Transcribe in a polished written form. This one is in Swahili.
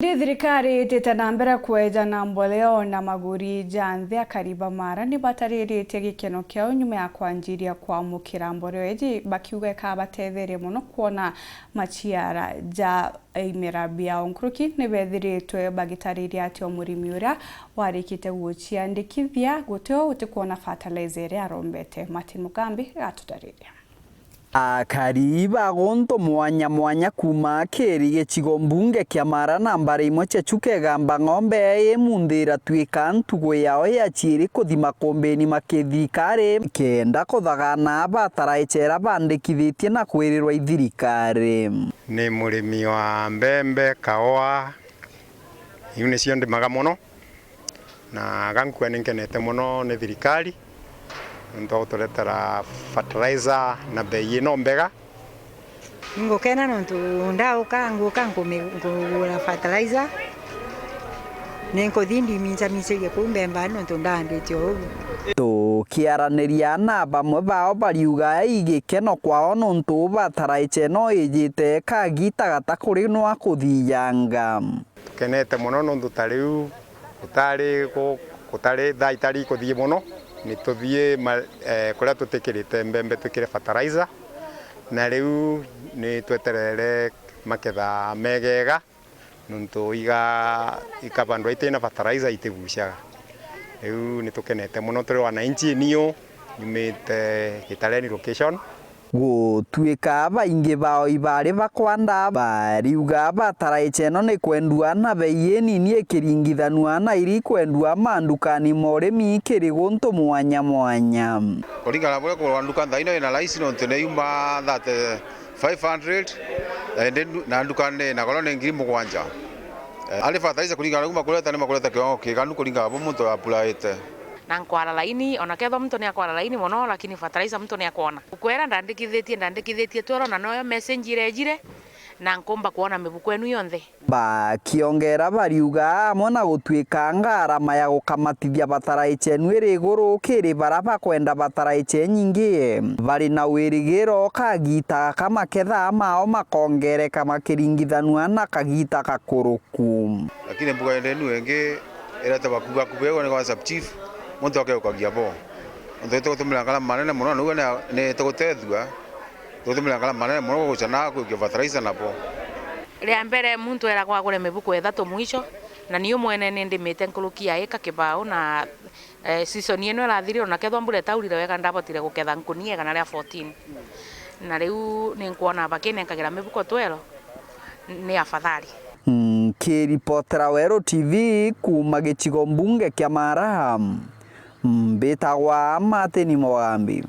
Thirikari itete na mbere kwenjana mbolea na maguri njanthi akariba mara ni batariritie gikeno kiao nyuma ya kwanjiria kwamukira mbolea iji bakiuga ikabatetheria muno kuona maciara ja imera biao nkuruki ni bethiritwe bagitariria ati omurimi uria warikite guciandikithia guteo utikuona fertilizer iria arombete. Martin Mugambi atutariria. Akariba gonto mwanya kuma keri gicigo mbunge kia Mara nambari imwe chechuke gamba ng'ombe mundira twika ntugo yao ya chiri kuthima kombeni makithikare kenda kuthagana bataraicera bandikithitie na kwirirwa ithirikare. Ni murimi wa mbembe kaoa yune cio ndimaga muno na gankwa ninkenete muno ni thirikari ndo tuletera fertilizer na bei ino mbega ngokena nontu ndauka ngura fertilizer nenko thindi minja kumbemba nontu ndandite ugu tukiaraniria na bamwe bao bariuga igikeno kwao nontu bataraicera no ijite kagita gata kuri no akuthiyanga tukenete muno nontu tariu utari thaitari kuthie muno ni tuthie kuria tutikirite mbembe tukire fertilizer na riu ni tweterere maketha megega nuntu ikabandwa itina fertilizer itigucaga riu ni tukenete muno turi wananchi niyo nyumite Gitareni location gutwika baingi bao ibari bakwanda bariuga bataraicera no ni kwendua na bei nini ikiringithanua na iri kwendua mandukani moremi ikiri gonto mwanya kuringana bure kwa nduka thaino ina laisi no ntene yuma that 500 na ndukane na kolone ngiri mugwanja ali fertilizer kuringana kuma kuleta ni makuleta kiwango kiganu kuringana bo muntu apulaite na nkwara laini ona ketho mtu ni akwara laini muno lakini fertilizer mtu ni akwona ukwera ndandikithitie twero na noyo message irejire na nkomba kuona mibuko enu yonthe bakiongera bariuga amwe na gutwika ngarama ya gukamatithia fertilizer enu iri iguru kiri baraba kwenda fertilizer nyingi bari na wirigiro kagita kama ketha mao makongereka makiringithanua na kagita gakuruku lakini mbuga enu engi irata bakuga kubego ni kwa sub chief muntu akeukagia bo ndo tukutumira ngala manene muno nugo ne tukutethua tukutumira ngala manene muno gucana ku fertilizer napo ria mbere muntu era kwa kule mibuko ethatu mwisho na niyo mwene ni ndimite nkurukia eka kibao na season eno irathiriro na kethwa mbure taurire wega ndabotire guketha nkunia kana ria 14 na riu ni nkuona bakinenkagira mibuko twero ni afadhali. Kiripotera Wero TV kuma gicigo mbunge kia Mara mbitagwa Martin Mugambi.